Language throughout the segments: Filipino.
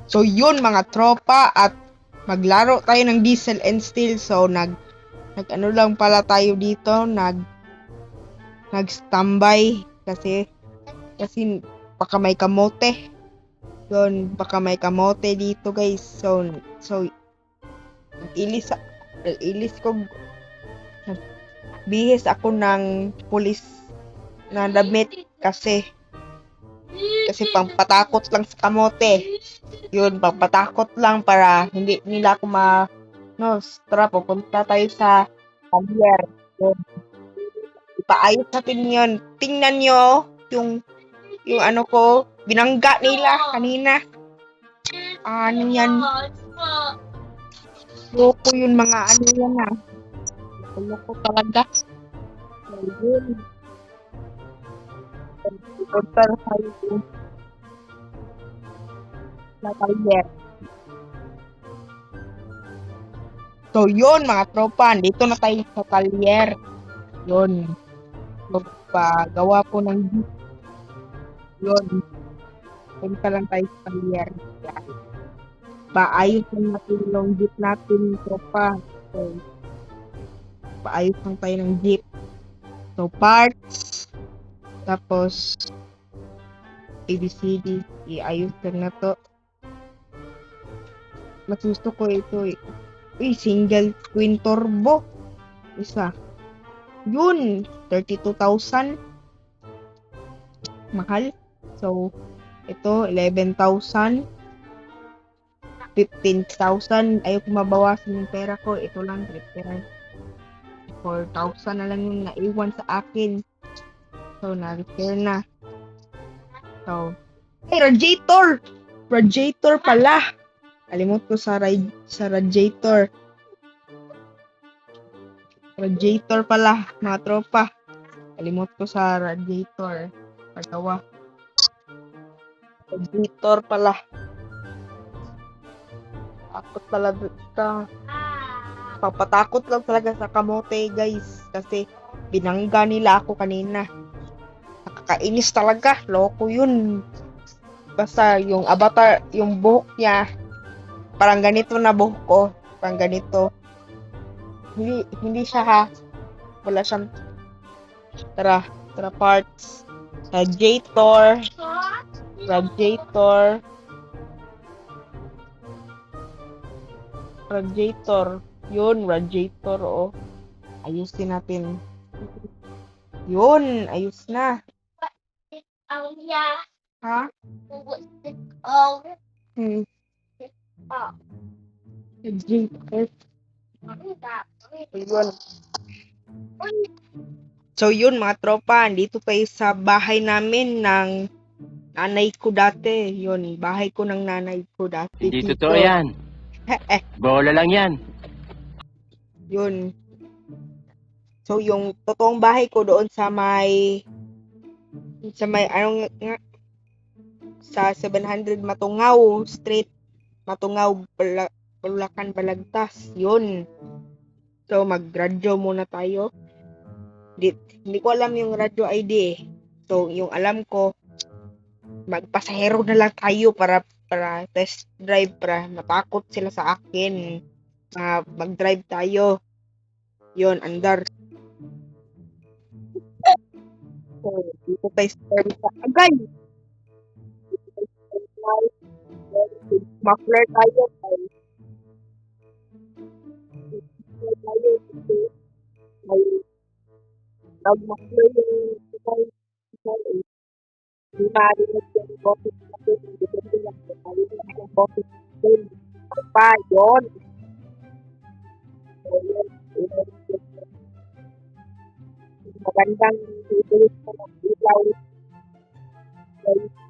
So yun mga tropa, at maglaro tayo ng Diesel and Steel. So nag ano lang pala tayo dito, nag-standby kasi baka may kamote. Yun, baka may kamote dito guys. So ilis ko, bihis ako ng pulis na damit kasi pampatakot lang sa kamote. Yun, pampatakot lang para hindi nila ako tara, pupunta tayo sa Javier. Yun, ipaayos natin yun. Tingnan nyo yung ano ko, binangga nila kanina. Ano yan? Loko yun, mga ano yan ha. Loko talaga. Yun. Punta na tayo sa Javier. So yun mga tropa, dito na tayo sa Talyer. Yun. Magpagawa po ng jeep. Yun. Punta lang tayo sa Talyer. Paayos lang natin yung jeep natin, tropa. So, paayos lang tayo ng jeep. So parts. Tapos ABCD. Iayos lang na to. Mas gusto ko ito eh. Single twin turbo. Isa. Yun, 32,000. Mahal. So, ito, 11,000. 15,000. Ayaw ko mabawasan yung pera ko. Ito lang, 4,000 na lang yung naiwan sa akin. So, na-repair na. So, radiator! Radiator pala. Kalimut ko sa radiator. Radiator pala, mga tropa. Kalimut ko sa radiator. Pagawa. Radiator pala. Takot talaga. Papatakot lang talaga sa kamote, guys. Kasi binangga nila ako kanina. Nakakainis talaga. Loko yun. Basta yung avatar, yung buhok niya, parang ganito na buhok ko. Parang ganito. Hindi siya ha. Wala siyang tara parts. Radiator. Yun, radiator, oh. Ayusin natin. Yun, ayos na. Ha? Radiator. Yun. So yun mga tropa, dito tayo sa bahay namin ng nanay ko dati. Yun, bahay ko ng nanay ko dati. Hindi totoo yan. Bola lang yan. Yun. So yung totoong bahay ko doon sa may anong nga, sa 700 Matungaw Street, Matungaw, Bulacan, Balagtas. Yun. So mag-radyo muna tayo. Hindi ko alam yung radyo ID eh. So yung alam ko, magpasahero na lang tayo para test drive, para matakot sila sa akin. Mag-drive tayo. Yun, andar. So, dito tayo sa agay. Ma-flirt tayo. Ma-flirt yung di marinig yung boses natin. Depende lang kung marinig yung boses natin. Pa, yun. Magandang bibilis na ng ilaw.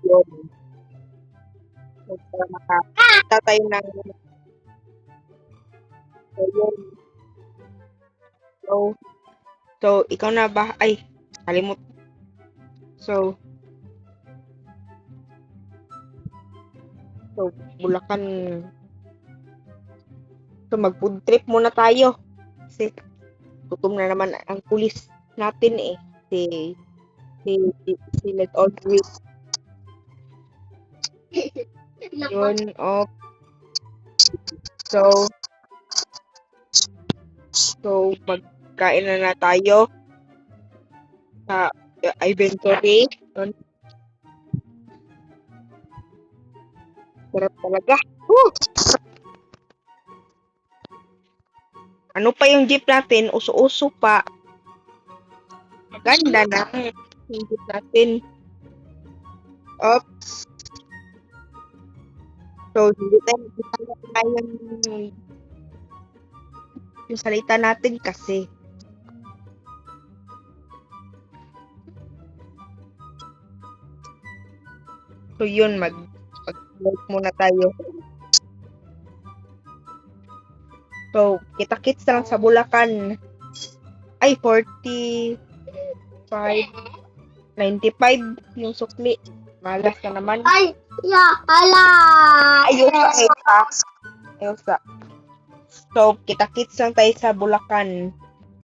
Yun. So, para makakita tayo ng yun. So, ikaw na ba? Ay, kalimut. So, Bulacan. So, mag-food trip muna tayo. Kasi, gutom na naman ang pulis natin eh. Si Let Audrey. Yun, oh. So, magkain na tayo sa inventory. Yun. Sarap talaga. Woo! Ano pa yung jeep natin? Uso-uso pa. Maganda na yung jeep natin. Oops. So, hindi tayo yung salita natin kasi. So, yun, mag-work muna tayo. So, kita-kits na lang sa Bulacan. Ay, 45, 95 yung sukli. Malas na naman. Ay, ya, ala. Ayos sa. So, kita-kits lang tayo sa Bulacan.